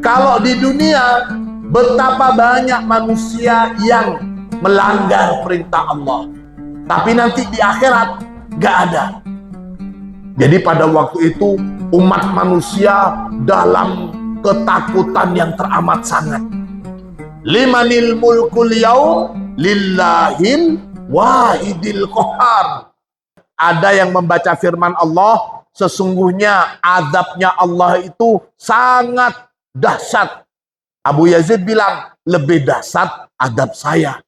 Kalau di dunia, betapa banyak manusia yang melanggar perintah Allah. Tapi nanti di akhirat, gak ada. Jadi pada waktu itu, umat manusia dalam ketakutan yang teramat sangat. Limanil mulkul yaum lillahil wahidil qahar. Ada yang membaca firman Allah, sesungguhnya azabnya Allah itu sangat dahsyat. Abu Yazid bilang, lebih dahsyat azab saya.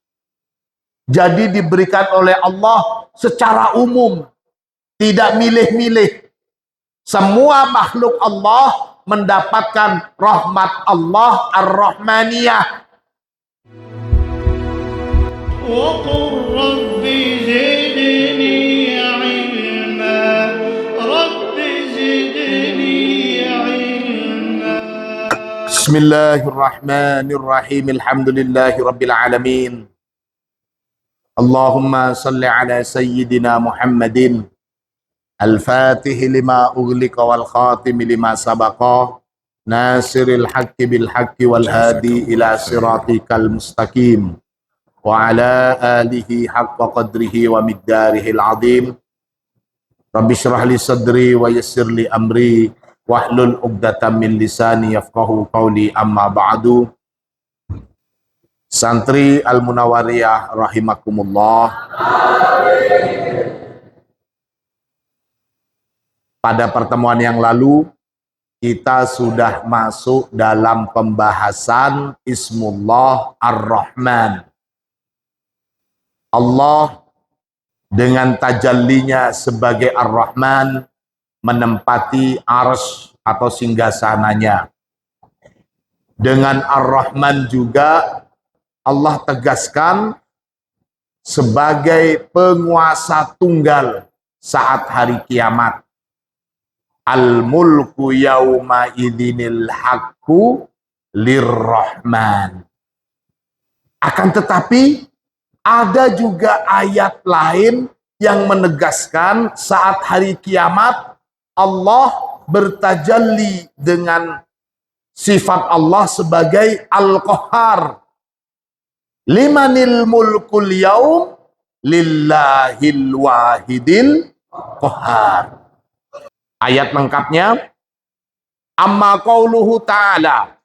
Jadi diberikan oleh Allah secara umum, tidak milih-milih. Semua makhluk Allah mendapatkan rahmat Allah Ar-Rahmaniyah. وقل رب زدني علما رب زدني علما. Bismillahirrahmanirrahim. Alhamdulillahi rabbil alamin. Allahumma salli ala sayyidina Muhammadin al-fatih lima ughliqa wal khatim lima sabaqa nasiril haqqi bil haqqi wal hadi ila siratikal mustaqim wa ala alihi haqqa qadrihi wa miqdarihil azim. Rabbi shrah li sadri wa yassir li amri wahlul 'uqdatam min lisani yafqahu qawli, amma ba'du. Santri Al-Munawwariyah rahimakumullah. Pada pertemuan yang lalu kita sudah masuk dalam pembahasan Ismullah Ar-Rahman. Allah dengan tajallinya sebagai Ar-Rahman menempati arsy atau singgasananya. Dengan Ar-Rahman juga Allah tegaskan sebagai penguasa tunggal saat hari kiamat. Al-mulku yauma idzinil haqqu lirrahman. Akan tetapi ada juga ayat lain yang menegaskan saat hari kiamat Allah bertajalli dengan sifat Allah sebagai Al-Qahhar. Limanil mulkul yaum lillahil wahidil qahhar. Ayat lengkapnya, amma qauluhu ta'ala,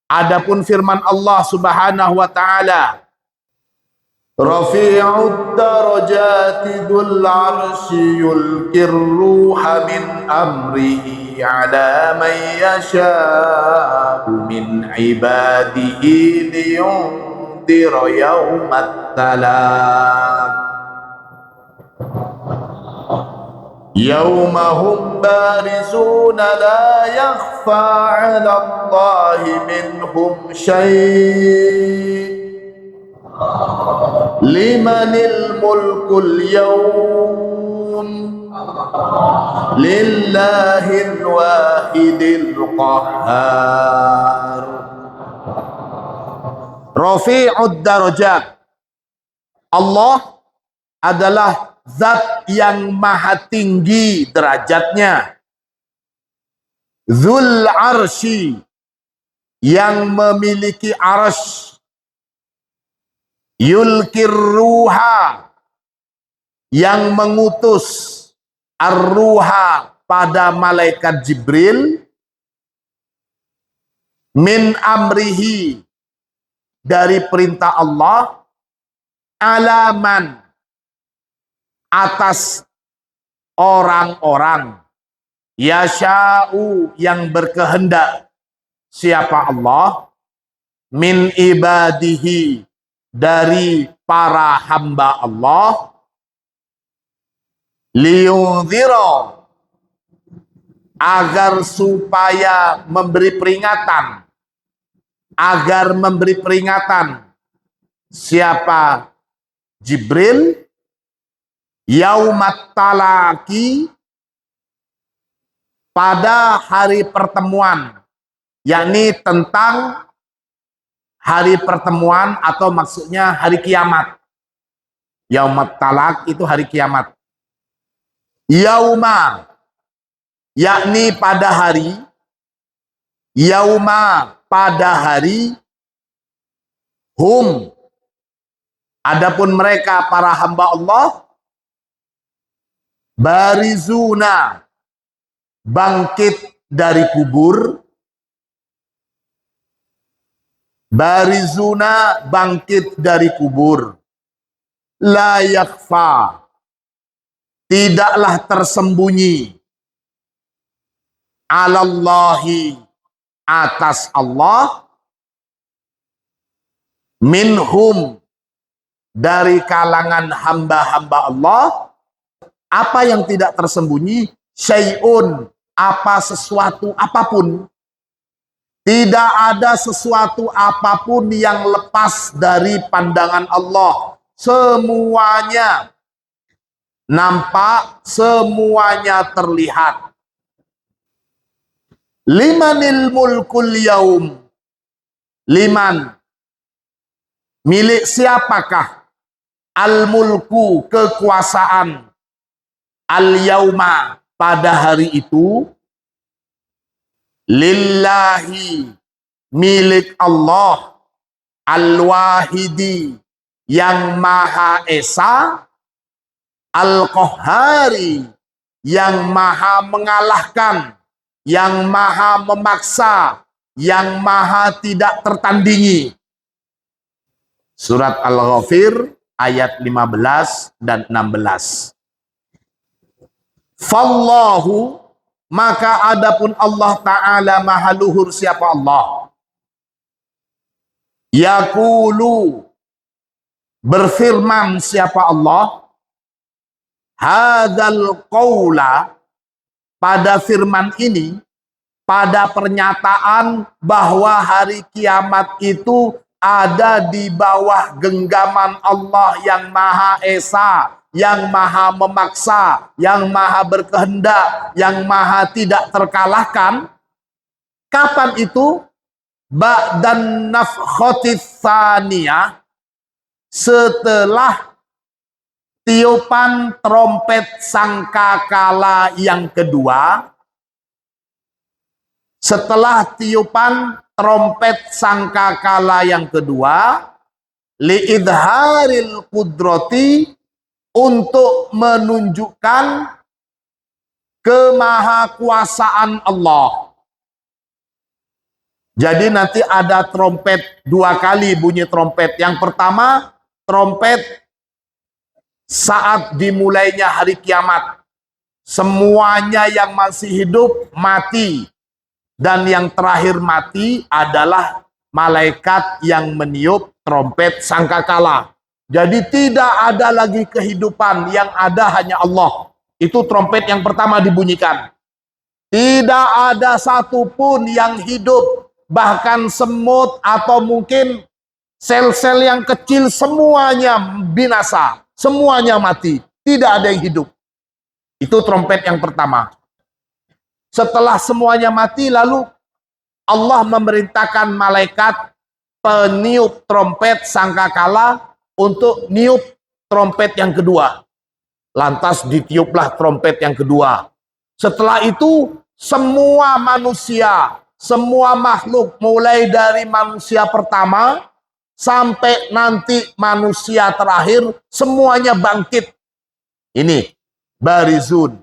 adapun firman Allah Subhanahu wa ta'ala, Rafi'ud darajati dzul 'arsy yulqir ruha min amrihi 'ala man yasha'u min 'ibadihi liyundhira yaumat talaq yaumahum barizuna la yakhfa 'ala Allahi minhum syai'. Limanil mulkul yawm lillahil wahidil qahhar. Rafi'ud darajat. Allah adalah zat yang maha tinggi derajatnya. Dzul arsy, yang memiliki arsy. Yulkir ruha, yang mengutus ar-ruha pada malaikat Jibril, min amrihi, dari perintah Allah, alaman, atas orang-orang, yasha'u, yang berkehendak. Siapa Allah? Min ibadihi, dari para hamba Allah, liyunzira, agar supaya memberi peringatan, siapa? Jibril, yaumat talaki, pada hari pertemuan, yakni tentang hari pertemuan atau maksudnya hari kiamat. Yaumat talak itu hari kiamat. Yauma, yakni pada hari. Yauma, pada hari hum, adapun mereka para hamba Allah, barizuna, bangkit dari kubur, barizuna, bangkit dari kubur, la yakhfa, tidaklah tersembunyi, alallahi, atas Allah, minhum, dari kalangan hamba-hamba Allah, apa yang tidak tersembunyi, syai'un, apa sesuatu apapun. Tidak ada sesuatu apapun yang lepas dari pandangan Allah. Semuanya nampak, semuanya terlihat. Limanil mulkul yaum, liman, milik siapakah al-mulku, kekuasaan, al-yauma, pada hari itu, lillahi, milik Allah, al-wahidi, yang maha esa, al-qahhari, yang maha mengalahkan, yang maha memaksa, yang maha tidak tertandingi. Surat Al-Ghafir ayat 15 dan 16. Fallahu, maka adapun Allah Ta'ala maha luhur siapa Allah. Yaqulu, berfirman siapa Allah. Hadzal qaula, pada firman ini, pada pernyataan bahwa hari kiamat itu ada di bawah genggaman Allah yang maha esa, yang maha memaksa, yang maha berkehendak, yang maha tidak terkalahkan. Kapan itu? Ba'dan nafkhatis tsaniyah, setelah tiupan trompet sangkakala yang kedua. Setelah tiupan trompet sangkakala yang kedua, liidharil qudrati, untuk menunjukkan kemahakuasaan Allah. Jadi nanti ada trompet, dua kali bunyi trompet. Yang pertama, trompet saat dimulainya hari kiamat. Semuanya yang masih hidup mati. Dan yang terakhir mati adalah malaikat yang meniup trompet sangkakala. Jadi tidak ada lagi kehidupan, yang ada hanya Allah. Itu trompet yang pertama dibunyikan. Tidak ada satupun yang hidup, bahkan semut atau mungkin sel-sel yang kecil, semuanya binasa, semuanya mati. Tidak ada yang hidup. Itu trompet yang pertama. Setelah semuanya mati, lalu Allah memerintahkan malaikat peniup trompet sangkakala untuk niup trompet yang kedua. Lantas ditiuplah trompet yang kedua. Setelah itu semua manusia, semua makhluk, mulai dari manusia pertama sampai nanti manusia terakhir, semuanya bangkit. Ini barizun,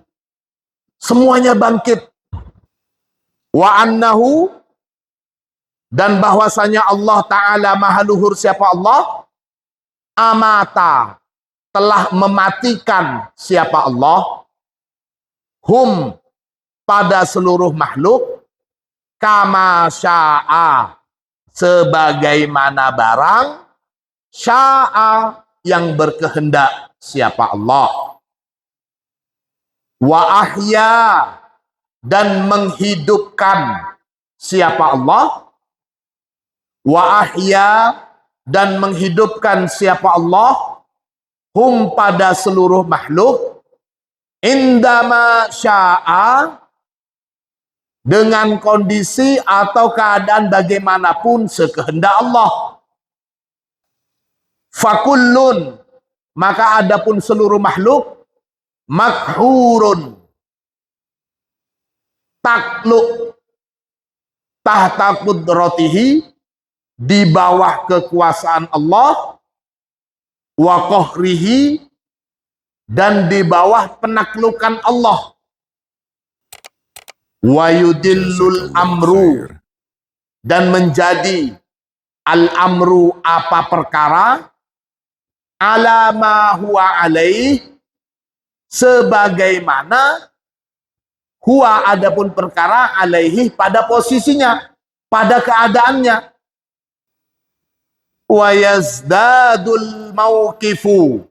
semuanya bangkit. Wa annahu, dan bahwasanya Allah Ta'ala maha luhur siapa Allah, amata, telah mematikan siapa Allah, hum, pada seluruh makhluk, kama sya'a, sebagaimana barang, sya'a, yang berkehendak siapa Allah. Wa ahya, dan menghidupkan siapa Allah. Wa ahya, dan menghidupkan siapa Allah, hum, pada seluruh makhluk, indama sya'a, dengan kondisi atau keadaan bagaimanapun sekehendak Allah. Fakullun, maka adapun seluruh makhluk, makhurun, takluk, tahta qudratihi, di bawah kekuasaan Allah, wa qahrihi, dan di bawah penaklukan Allah, wa yudillul amru, dan menjadi al-amru apa perkara, ala ma huwa alaih, sebagaimana huwa adapun perkara alaihi pada posisinya, pada keadaannya. Wa yazdadul mauqifu,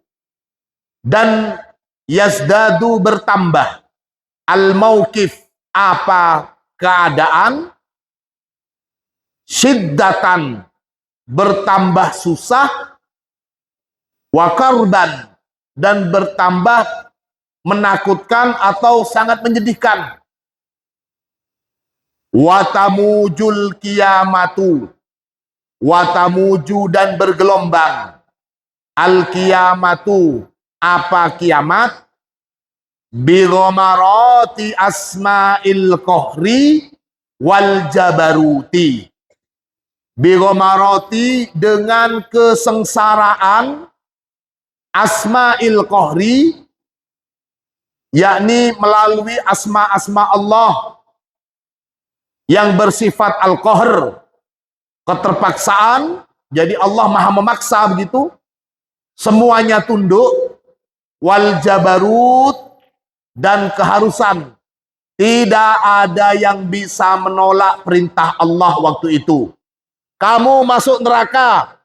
dan yazdadu bertambah, al mauqif apa keadaan, syiddatan bertambah susah, wa karban, dan bertambah menakutkan atau sangat menyedihkan, wa tamujul qiyamatu, wa tamuju, dan bergelombang, al qiyamatu apa kiamat, bi ghamarati asma'il qahri wal jabaruti, bi ghamarati dengan kesengsaraan asma'il qahri, yakni melalui asma-asma Allah yang bersifat al-qahr, keterpaksaan. Jadi Allah maha memaksa begitu, semuanya tunduk, wal jabarut, dan keharusan. Tidak ada yang bisa menolak perintah Allah waktu itu. Kamu masuk neraka,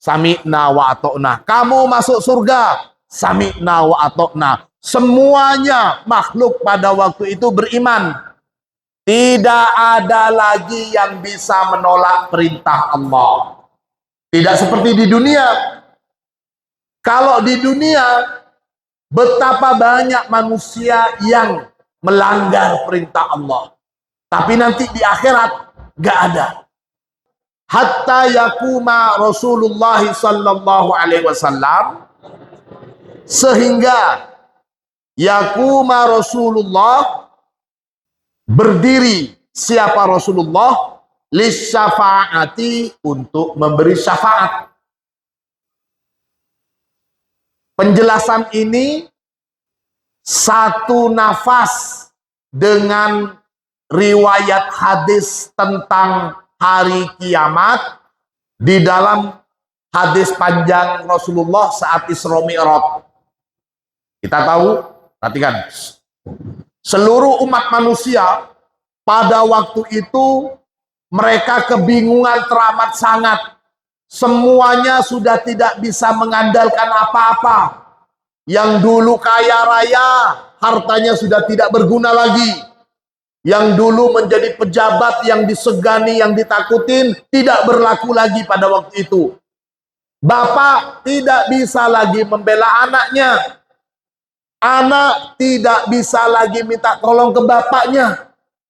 sami'na wa ato'na. Kamu masuk surga, sami'na wa ato'na. Semuanya makhluk pada waktu itu beriman. Tidak ada lagi yang bisa menolak perintah Allah. Tidak seperti di dunia. Kalau di dunia, betapa banyak manusia yang melanggar perintah Allah. Tapi nanti di akhirat gak ada. Hatta yakuma Rasulullah sallallahu alaihi wasallam, sehingga yakuma Rasulullah, berdiri siapa Rasulullah, lisyafaati, untuk memberi syafaat. Penjelasan ini satu nafas dengan riwayat hadis tentang hari kiamat di dalam hadis panjang Rasulullah saat Isra Mi'raj. Kita tahu, perhatikan, seluruh umat manusia pada waktu itu mereka kebingungan teramat sangat. Semuanya sudah tidak bisa mengandalkan apa-apa. Yang dulu kaya raya, hartanya sudah tidak berguna lagi. Yang dulu menjadi pejabat yang disegani, yang ditakutin, tidak berlaku lagi pada waktu itu. Bapak tidak bisa lagi membela anaknya. Anak tidak bisa lagi minta tolong ke bapaknya.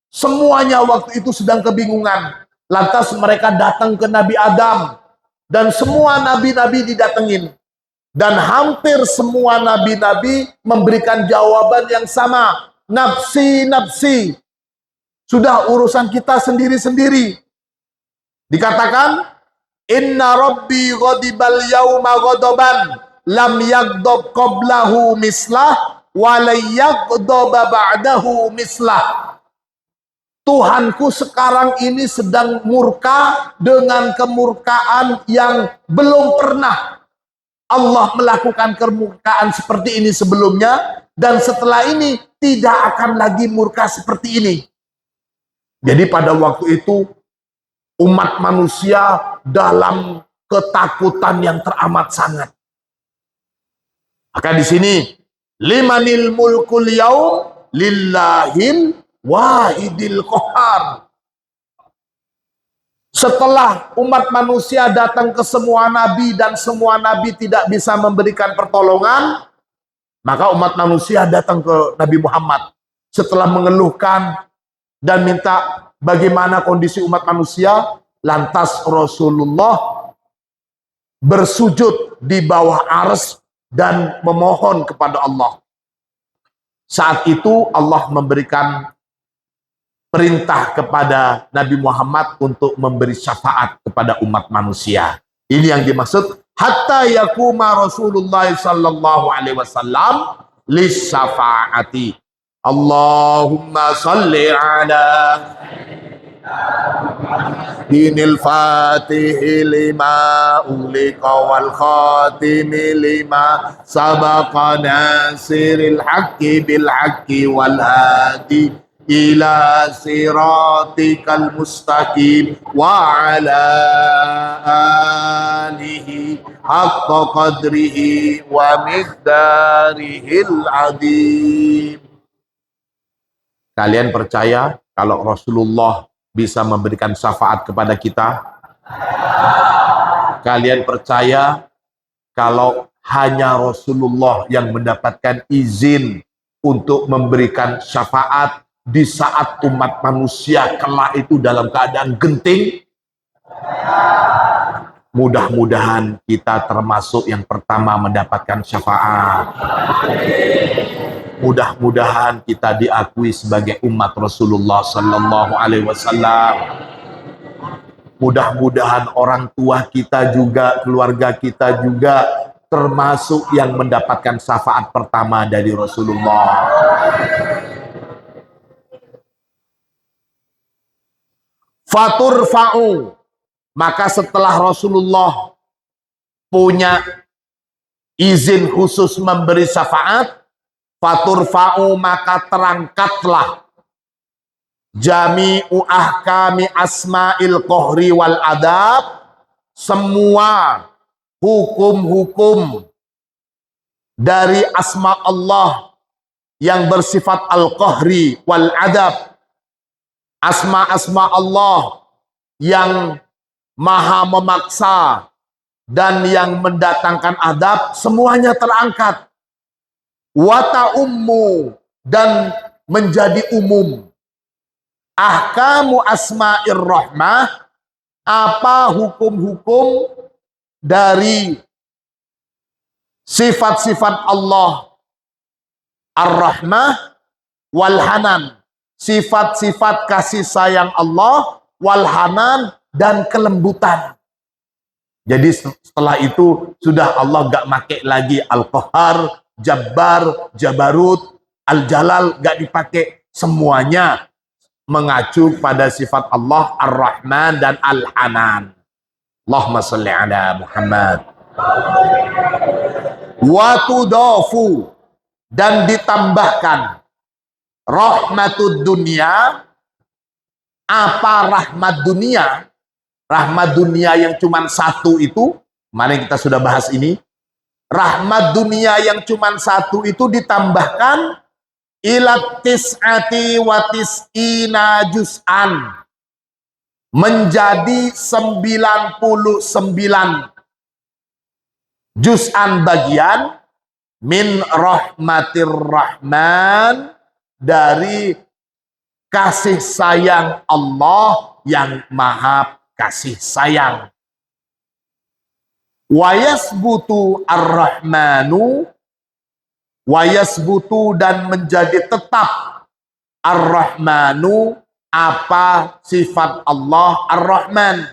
Semuanya waktu itu sedang kebingungan. Lantas mereka datang ke Nabi Adam. Dan semua nabi-nabi didatengin. Dan hampir semua nabi-nabi memberikan jawaban yang sama. Nafsi, nafsi. Sudah urusan kita sendiri-sendiri. Dikatakan, Inna Rabbi ghadibal yawma ghadaban lam yaghdab qablahu mislah wa la yaghdaba ba'dahu mislah. Tuhanku sekarang ini sedang murka dengan kemurkaan yang belum pernah Allah melakukan kemurkaan seperti ini sebelumnya, dan setelah ini tidak akan lagi murka seperti ini. Jadi pada waktu itu umat manusia dalam ketakutan yang teramat sangat. Maka di sini, limanil mulkul yaum lillahil wahidil qahar. Setelah umat manusia datang ke semua nabi dan semua nabi tidak bisa memberikan pertolongan, maka umat manusia datang ke Nabi Muhammad setelah mengeluhkan dan minta bagaimana kondisi umat manusia. Lantas Rasulullah bersujud di bawah arsy dan memohon kepada Allah. Saat itu Allah memberikan perintah kepada Nabi Muhammad untuk memberi syafaat kepada umat manusia. Ini yang dimaksud hatta yakuma Rasulullah sallallahu alaihi wasallam lis syafaati. Allahumma salli ala dinil fatihi lima ulika wal khatimi lima sabaqa nasiril haqqi bil haqqi wal hadi ila siratikal mustaqim wa ala alihi haqqa qadrihi wa miqdarihil adim. Kalian percaya kalau Rasulullah bisa memberikan syafaat kepada kita? Kalian percaya kalau hanya Rasulullah yang mendapatkan izin untuk memberikan syafaat di saat umat manusia kelak itu dalam keadaan genting? Mudah-mudahan kita termasuk yang pertama mendapatkan syafaat. Mudah-mudahan kita diakui sebagai umat Rasulullah sallallahu alaihi wasallam. Mudah-mudahan orang tua kita juga, keluarga kita juga termasuk yang mendapatkan syafaat pertama dari Rasulullah. Faturfa'u, maka setelah Rasulullah punya izin khusus memberi syafaat, faturfa'u, maka terangkatlah jami'u ahkami asma'il qahri wal adab, semua hukum-hukum dari asma Allah yang bersifat al-qahri wal adab, asma-asma Allah yang maha memaksa dan yang mendatangkan adab, semuanya terangkat. Wata ummu, dan menjadi umum. Ahkamu asma'ir rahmah, apa hukum-hukum dari sifat-sifat Allah ar-rahmah wal hanan, sifat-sifat kasih sayang Allah wal hanan, dan kelembutan. Jadi setelah itu sudah Allah gak make lagi al-qahar, Jabbar, Jabarut, Al-Jalal, gak dipakai. Semuanya mengacu pada sifat Allah Ar-Rahman dan Al-Hanan. Allahumma salli ala Muhammad. Wa tudafu, dan ditambahkan rahmatud dunia. Apa rahmat dunia? Rahmat dunia yang cuma satu itu, kemarin kita sudah bahas ini. Rahmat dunia yang cuma satu itu ditambahkan ila tis'ati wa tis'ina juz'an, menjadi 99 juz'an bagian min rahmatir rahman, dari kasih sayang Allah yang maha kasih sayang. Wa yasbutu ar-rahmanu, wa yasbutu, dan menjadi tetap ar-rahmanu, apa sifat Allah ar-Rahman.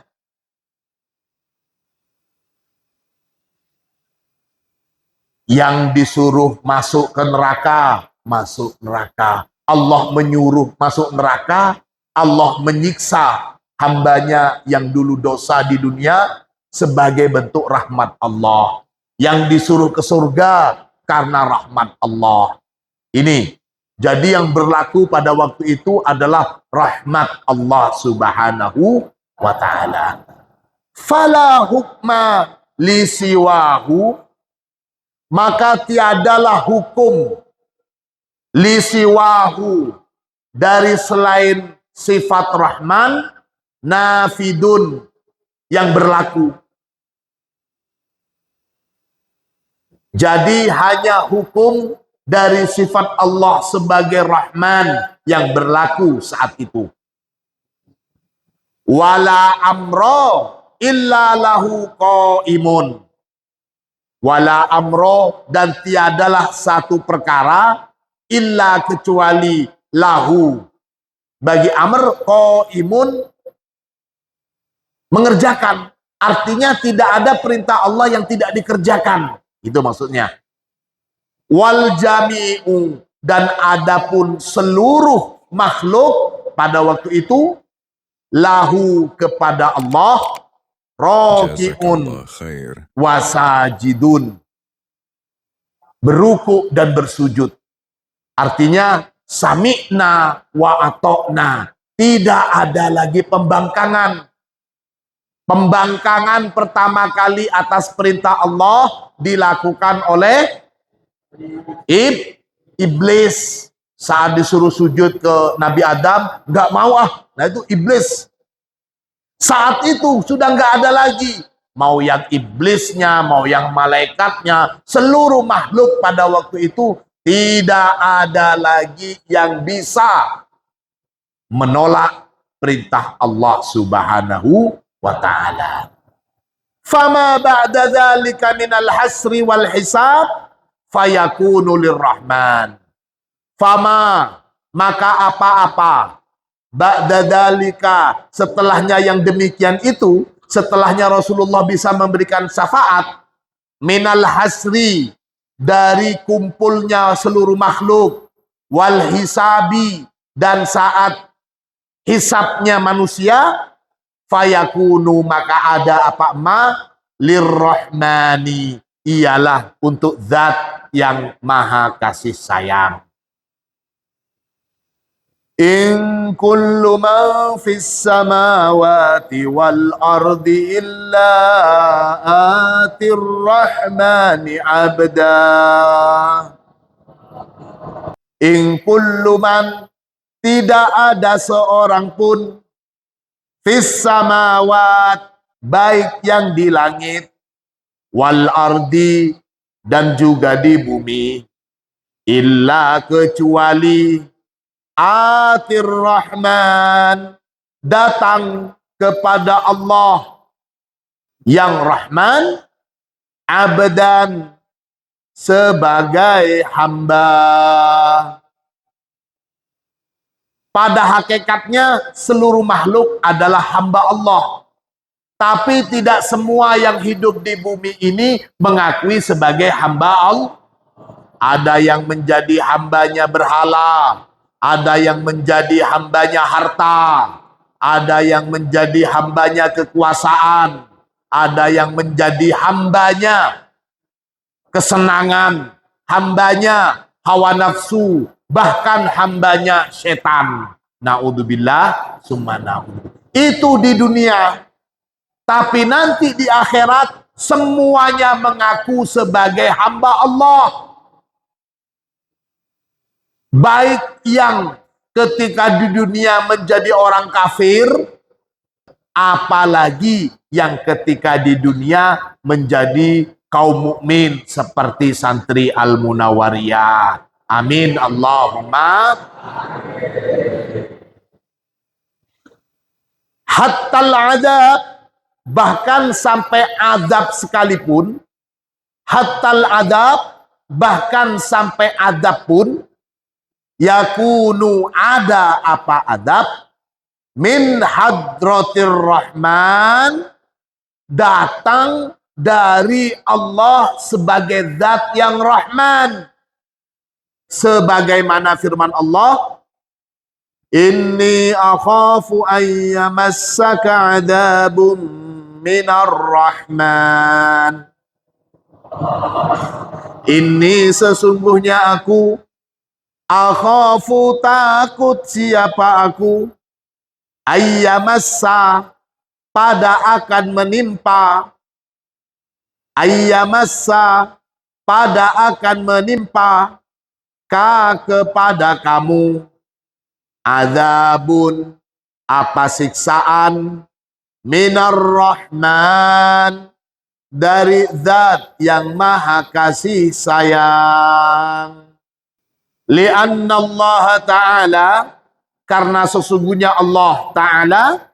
Yang disuruh masuk ke neraka, masuk neraka. Allah menyuruh masuk neraka, Allah menyiksa hambanya yang dulu dosa di dunia sebagai bentuk rahmat Allah. Yang disuruh ke surga karena rahmat Allah. Ini, jadi yang berlaku pada waktu itu adalah rahmat Allah subhanahu wa ta'ala. Fala hukma li siwahu, maka tiadalah hukum li siwahu, dari selain sifat Rahman, nafidun, yang berlaku. Jadi hanya hukum dari sifat Allah sebagai Rahman yang berlaku saat itu. Wala amro illa lahu qaimun. Wala amro, dan tiadalah satu perkara illa kecuali lahu, bagi amr, qaimun mengerjakan. Artinya tidak ada perintah Allah yang tidak dikerjakan. Itu maksudnya. Wal jami'u, dan adapun seluruh makhluk pada waktu itu lahu, kepada Allah, raki'un Jazakallah khair. wasajidun, beruku dan bersujud. Artinya sami'na wa atokna. Tidak ada lagi pembangkangan. Pembangkangan pertama kali atas perintah Allah dilakukan oleh iblis. Saat disuruh sujud ke Nabi Adam, nggak mau ah. Nah itu iblis. Saat itu sudah nggak ada lagi. Mau yang iblisnya, mau yang malaikatnya, seluruh makhluk pada waktu itu tidak ada lagi yang bisa menolak perintah Allah Subhanahu wa ta'ala. Fama ba'da dzalika minal hasri wal hisab fayakunu lirrahman. Fama, maka apa-apa, ba'da dzalika, setelahnya yang demikian itu, setelahnya Rasulullah bisa memberikan syafaat, minal hasri, dari kumpulnya seluruh makhluk, wal hisabi, dan saat hisabnya manusia, fayakunu, maka ada apa lirrahmani, ialah untuk zat yang maha kasih sayang. In kullu man fis samawati wal ardi illa atir rahmani abda. In kullu man, tidak ada seorang pun, fis samawat, baik yang di langit, wal ardi, dan juga di bumi, illa, kecuali, atir rahman, datang kepada Allah yang rahman, abdan, sebagai hamba. Pada hakikatnya seluruh makhluk adalah hamba Allah. Tapi tidak semua yang hidup di bumi ini mengakui sebagai hamba Allah. Ada yang menjadi hambanya berhala, ada yang menjadi hambanya harta, ada yang menjadi hambanya kekuasaan, ada yang menjadi hambanya kesenangan, hambanya hawa nafsu, bahkan hambanya setan. Naudzubillah, summa naudzubillah. Itu di dunia. Tapi nanti di akhirat semuanya mengaku sebagai hamba Allah. Baik yang ketika di dunia menjadi orang kafir, apalagi yang ketika di dunia menjadi kaum mukmin seperti santri Al-Munawwariyah. Amin Allahumma. Hattal adab, bahkan sampai adab sekalipun, hattal adab, bahkan sampai adab pun, yakunu, ada apa adab, min hadratir rahman, datang dari Allah sebagai zat yang rahman. Sebagaimana firman Allah, inni akhafu an yamassaka adabun minar rahman. Inni, sesungguhnya aku, akhafu, takut, siapa aku, ayyamassa, pada akan menimpa, ayyamassa, pada akan menimpa, ka, kepada kamu, azabun, apa siksaan, minar rahman, dari zat yang maha kasih sayang. Lianna Allah Ta'ala, karena sesungguhnya Allah Ta'ala,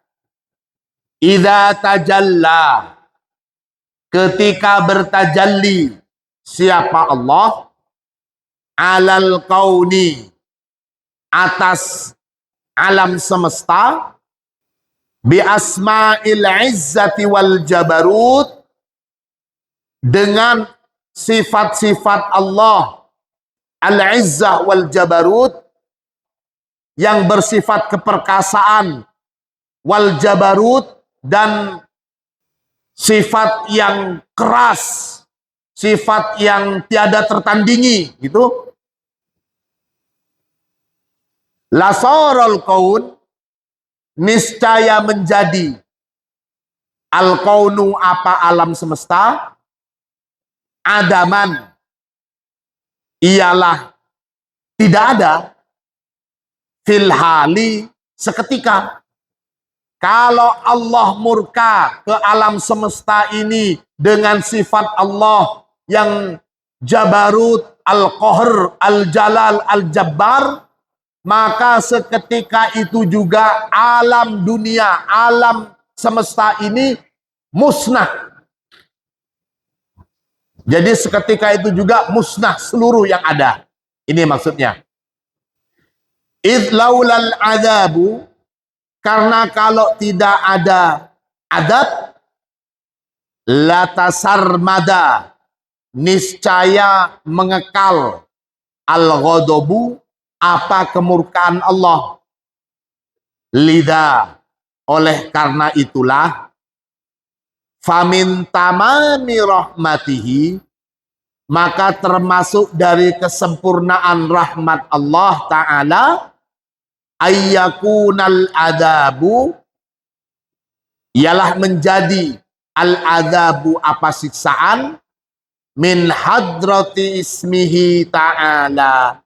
idza tajalla, ketika bertajalli, siapa Allah, alal kauni, atas alam semesta bi asma'il izzati wal jabarut, dengan sifat-sifat Allah al-izzah wal jabarut, yang bersifat keperkasaan, wal jabarut, dan sifat yang keras, sifat yang tiada tertandingi, gitu. Lasarul kaun, niscaya menjadi al-kaunu, apa alam semesta, adaman, ialah tidak ada, fil hali, seketika. Kalau Allah murka ke alam semesta ini dengan sifat Allah yang jabarut, al-qahr, al-jalal, al-jabbar, maka seketika itu juga alam dunia, alam semesta ini musnah. Jadi seketika itu juga musnah seluruh yang ada. Ini maksudnya. Idh laulal adabu, karena kalau tidak ada adab, latasarmada, niscaya mengekal, al-ghadabu, apa kemurkaan Allah. Lidha, oleh karena itulah, famin tamami rahmatihi, maka termasuk dari kesempurnaan rahmat Allah Ta'ala, ayyakunal adabu, ialah menjadi al-adabu, apa siksaan, min hadrati ismihi ta'ala,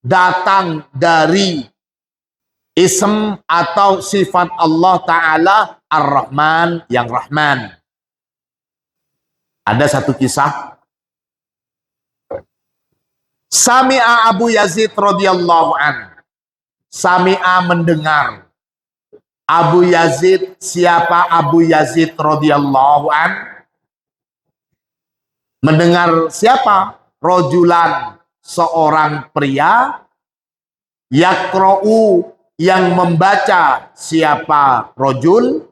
datang dari ism atau sifat Allah Ta'ala Ar-Rahman, yang Rahman. Ada satu kisah. Sami'a Abu Yazid radhiyallahu an. Sami'a mendengar. Abu Yazid, siapa Abu Yazid radhiyallahu an? Mendengar siapa? Rojulan, seorang pria, yakra'u, yang membaca. Siapa rojul?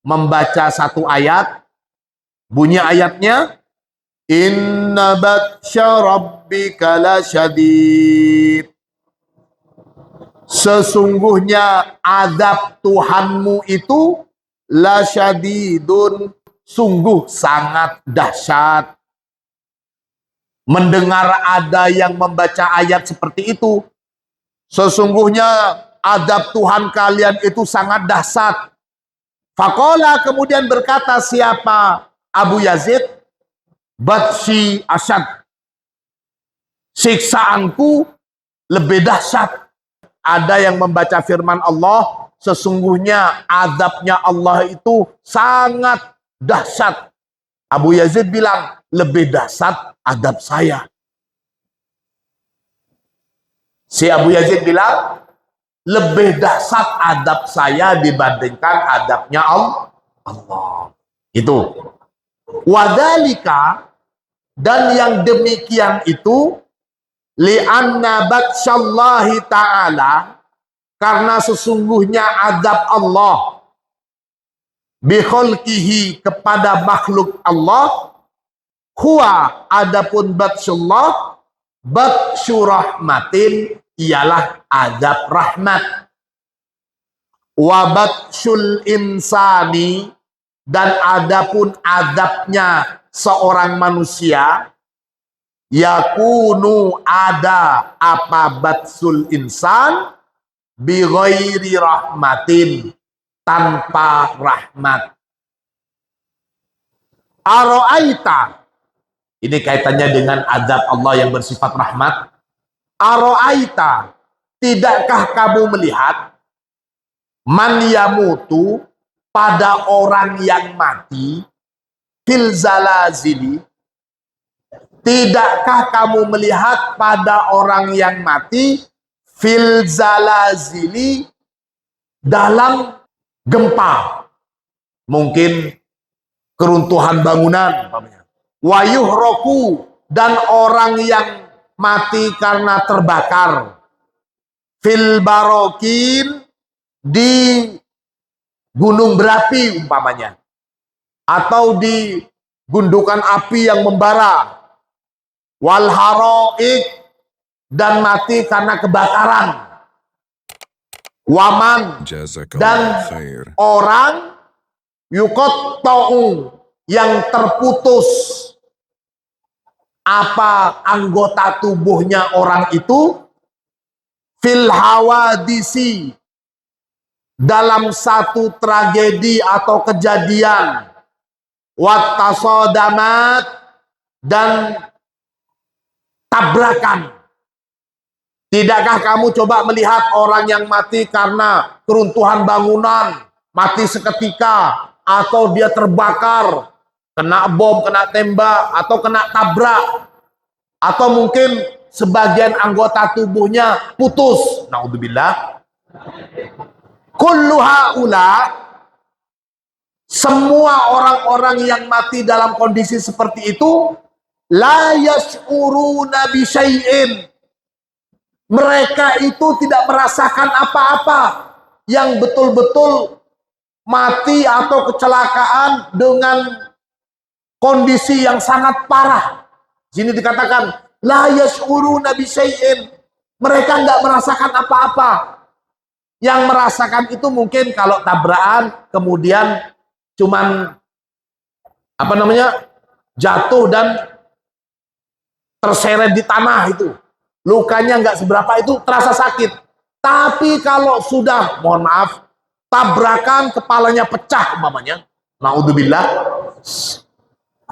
Membaca satu ayat. Bunyi ayatnya, inna batsya rabbika lasyadid. Sesungguhnya azab Tuhanmu itu lasyadidun, sungguh sangat dahsyat. Mendengar ada yang membaca ayat seperti itu, sesungguhnya azab Tuhan kalian itu sangat dahsyat. Faqala, kemudian berkata siapa Abu Yazid, batsi asyad, siksaanku lebih dahsyat. Ada yang membaca firman Allah, sesungguhnya azabnya Allah itu sangat dahsyat. Abu Yazid bilang, lebih dahsyat azab saya. Si Abu Yazid bilang, lebih dahsyat azab saya dibandingkan azabnya Allah. Itu. Wadhalika, dan yang demikian itu, li'anna batsyallahi ta'ala, karena sesungguhnya azab Allah bikhalqihi, kepada makhluk Allah, huwa, adapun batsyullah, batsyu rahmatin, ialah azab rahmat. Wa batsyul insani, dan adapun azabnya seorang manusia, yakunu, ada apa batsul insan, bi ghairi rahmatin, tanpa rahmat. Aro'aita, ini kaitannya dengan azab Allah yang bersifat rahmat. Aro'aita, tidakkah kamu melihat, man yamutu, pada orang yang mati, fil zalazili, tidakkah kamu melihat pada orang yang mati, fil zalazili, dalam gempa, mungkin keruntuhan bangunan, wa yuhraku, dan orang yang mati karena terbakar, fil barokin, di gunung berapi umpamanya, atau di gundukan api yang membara, wal haroik, dan mati karena kebakaran, waman, dan orang yuqatta'u, yang terputus apa anggota tubuhnya orang itu, fil hawadisi, dalam satu tragedi atau kejadian, wattasodamat, dan tabrakan. Tidakkah kamu coba melihat orang yang mati karena keruntuhan bangunan, mati seketika, atau dia terbakar, kena bom, kena tembak, atau kena tabrak, atau mungkin sebagian anggota tubuhnya putus, naudzubillah. Kullu haula, semua orang-orang yang mati dalam kondisi seperti itu, la yash'uruna bi syai'in, mereka itu tidak merasakan apa-apa, yang betul-betul mati atau kecelakaan dengan kondisi yang sangat parah. Sini dikatakan la yash'uruna bi syai'in, mereka nggak merasakan apa-apa. Yang merasakan itu mungkin kalau tabrakan kemudian cuman apa namanya, jatuh dan terseret di tanah, itu lukanya nggak seberapa, itu terasa sakit. Tapi kalau sudah, mohon maaf, tabrakan kepalanya pecah umpamanya, naudzubillah,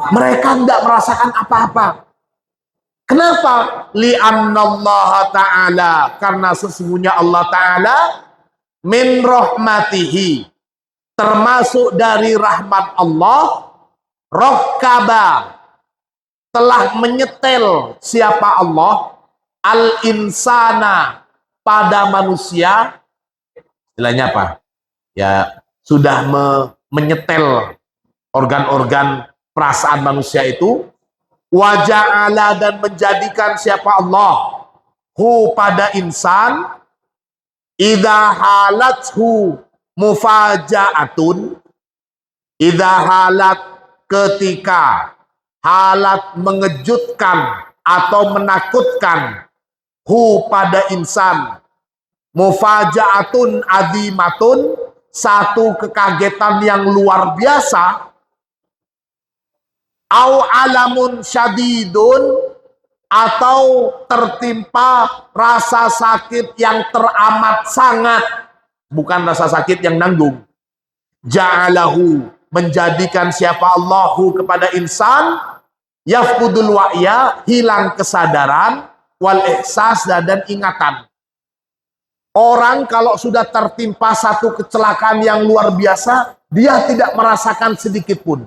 mereka nggak merasakan apa-apa. Kenapa? Li'annallaha ta'ala, karena sesungguhnya Allah Ta'ala min rahmatihi, termasuk dari rahmat Allah, rokkaba, telah menyetel siapa Allah, al-insana, pada manusia, istilahnya apa? Ya, sudah menyetel organ-organ perasaan manusia itu, waja'ala, dan menjadikan siapa Allah, hu, pada insan, idza halathu mufaja'atun, idza halat, ketika, halat mengejutkan atau menakutkan, hu, pada insan, mufaja'atun azimatun, satu kekagetan yang luar biasa, au alamun syadidun, atau tertimpa rasa sakit yang teramat sangat, bukan rasa sakit yang nanggung. Ja'alahu, menjadikan siapa Allahu kepada insan, yafqudul wa'ya, hilang kesadaran, wal ihsas, dan ingatan. Orang kalau sudah tertimpa satu kecelakaan yang luar biasa, dia tidak merasakan sedikit pun.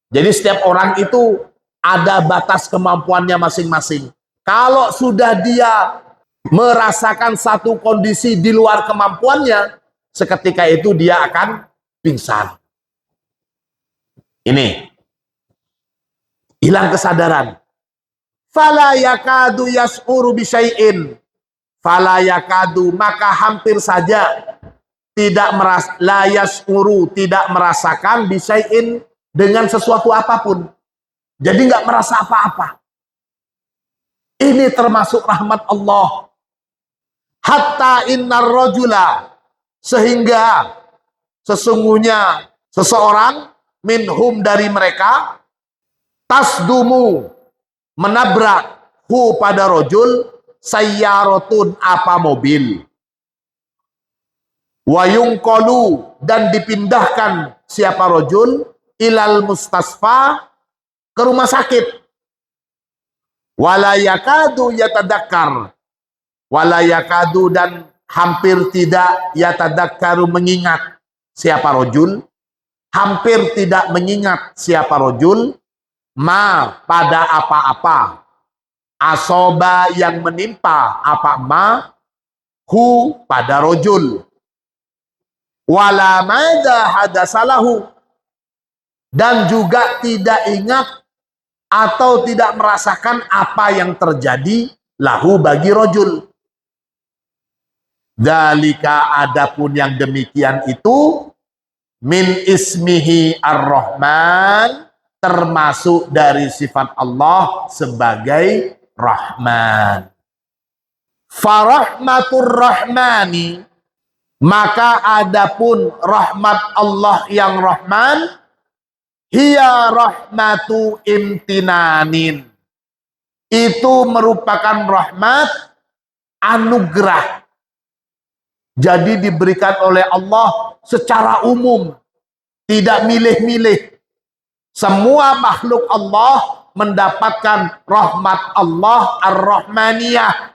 Jadi setiap orang itu ada batas kemampuannya masing-masing. Kalau sudah dia merasakan satu kondisi di luar kemampuannya, seketika itu dia akan pingsan. Ini hilang kesadaran. Fala yakadu yas'uru bi syai'in, fala yakadu, maka hampir saja tidak la yas'uru, tidak merasakan bi syai'in, dengan sesuatu apapun. Jadi nggak merasa apa-apa. Ini termasuk rahmat Allah. Hatta innar rajula, sehingga sesungguhnya seseorang, minhum, dari mereka, tasdumu, menabrak, hu, pada rojul, sayyaratun, apa mobil, wayungkolu, dan dipindahkan siapa rojul, ilal mustasfa, ke rumah sakit, walayakadu yatadakkar, walayakadu, dan hampir tidak, yatadakkaru, mengingat siapa rojul, hampir tidak mengingat siapa rojul, ma, pada apa-apa, asoba, yang menimpa, apa ma, hu, pada rojul, wala madza hadasalahu, dan juga tidak ingat atau tidak merasakan apa yang terjadi lahu, bagi rojul. Dzalika adapun yang demikian itu min ismihi ar-Rahman, termasuk dari sifat Allah sebagai Rahman. Farahmatur Rahmani, maka adapun rahmat Allah yang Rahman, hiya rahmatu imtinanin, itu merupakan rahmat anugerah. Jadi diberikan oleh Allah secara umum, tidak milih-milih. Semua makhluk Allah mendapatkan rahmat Allah ar-Rahmaniyah,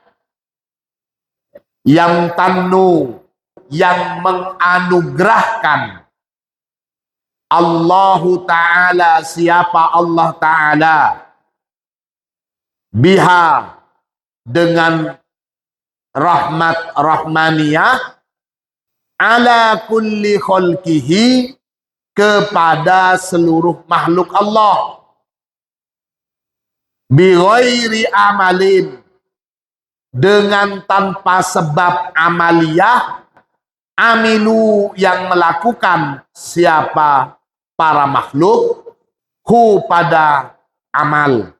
yang tannu, yang menganugerahkan. Allahu Ta'ala, siapa Allah Ta'ala, biha, dengan rahmat Rahmaniyah, ala kulli khalqihi, kepada seluruh makhluk Allah, bi ghairi amalin, dengan tanpa sebab amaliyah, amilu, yang melakukan siapa para makhluk, hu, pada amal,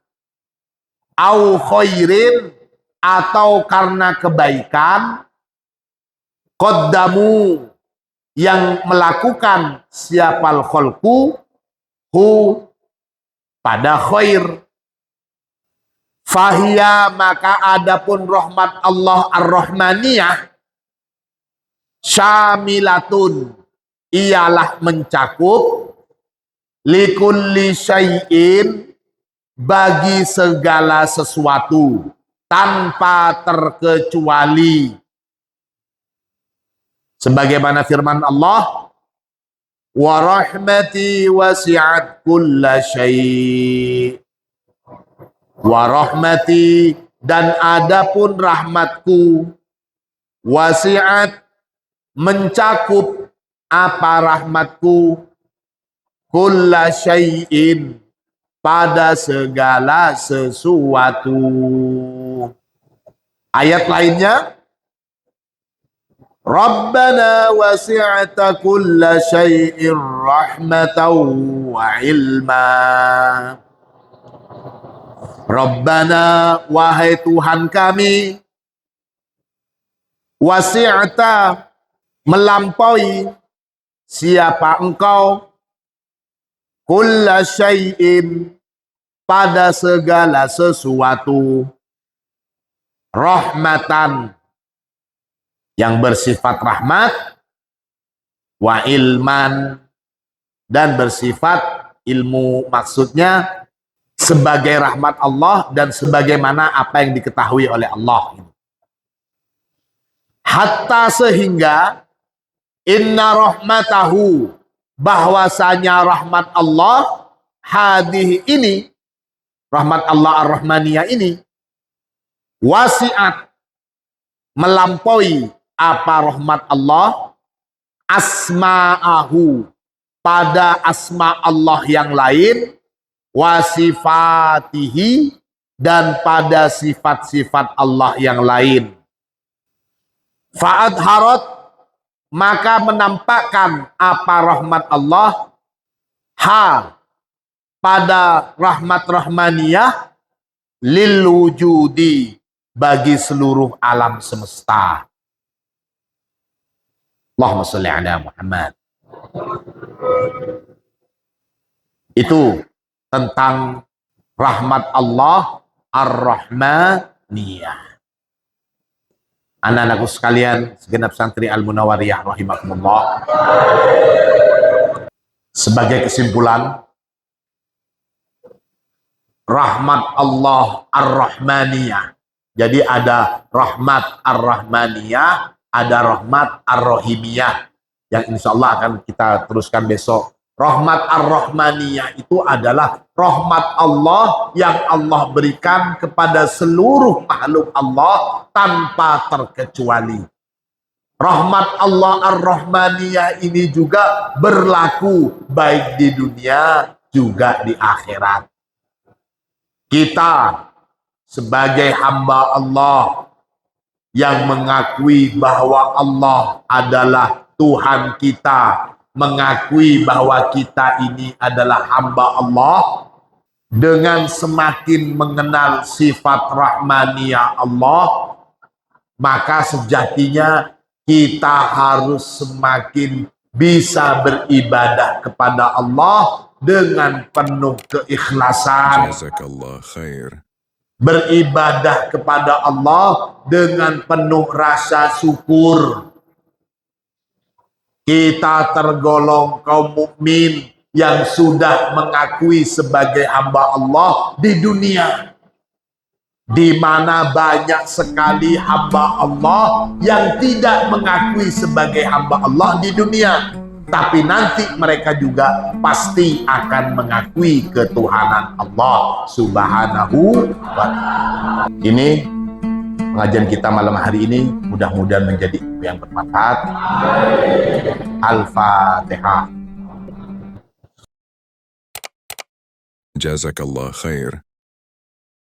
au khairin, atau karena kebaikan, qaddamu, yang melakukan siapal khalqu, hu, pada khair. Fahia, maka adapun rahmat Allah ar-Rahmaniyah, syamilatun, ialah mencakup, likulli syai'in, bagi segala sesuatu, tanpa terkecuali. Sebagaimana firman Allah, wa rahmati wasi'at kulla syai', wa rahmati, dan adapun rahmatku, wasi'at, mencakup apa rahmatku, kulla syai'in, pada segala sesuatu. Ayat lainnya, Rabbana wasi'ta kulla syai'in rahmatan wa ilma. Rabbana, wahai Tuhan kami, wasi'ta, melampaui siapa engkau, kulla syai'in, pada segala sesuatu, rahmatan, yang bersifat rahmat, wa ilman, dan bersifat ilmu, maksudnya sebagai rahmat Allah dan sebagaimana apa yang diketahui oleh Allah. Hatta, sehingga, inna rahmatahu, bahwasanya rahmat Allah, hadih, ini rahmat Allah ar-Rahmaniyah ini, wasi'at, melampaui apa rahmat Allah, asma'ahu, pada asma Allah yang lain, wasifatihi, dan pada sifat-sifat Allah yang lain. Fa'adharat, maka menampakkan apa rahmat Allah, ha, pada rahmat Rahmaniyah, lil wujudi, bagi seluruh alam semesta. Allahumma sholli ala Muhammad. Itu tentang rahmat Allah ar-Rahmaniyah. Anak-anakku sekalian, segenap santri Al-Munawwariyah rahimakumullah. Sebagai kesimpulan, rahmat Allah ar-Rahmaniyah. Jadi ada rahmat ar-Rahmaniyah, ada rahmat ar-Rahimiyah, yang insya Allah akan kita teruskan besok. Rahmat ar-Rahmaniyah itu adalah rahmat Allah yang Allah berikan kepada seluruh makhluk Allah tanpa terkecuali. Rahmat Allah ar-Rahmaniyah ini juga berlaku baik di dunia juga di akhirat. Kita sebagai hamba Allah yang mengakui bahwa Allah adalah Tuhan kita, mengakui bahwa kita ini adalah hamba Allah, dengan semakin mengenal sifat rahmaniyah Allah, maka sejatinya kita harus semakin bisa beribadah kepada Allah dengan penuh keikhlasan. Jazakallah khair. Beribadah kepada Allah dengan penuh rasa syukur. Kita tergolong kaum mukmin yang sudah mengakui sebagai hamba Allah di dunia, di mana banyak sekali hamba Allah yang tidak mengakui sebagai hamba Allah di dunia, tapi nanti mereka juga pasti akan mengakui ketuhanan Allah Subhanahu wa Ta'ala. Ini pengajian kita malam hari ini, mudah-mudahan menjadi yang bermanfaat. Al-Fatihah. Jazakallah khair.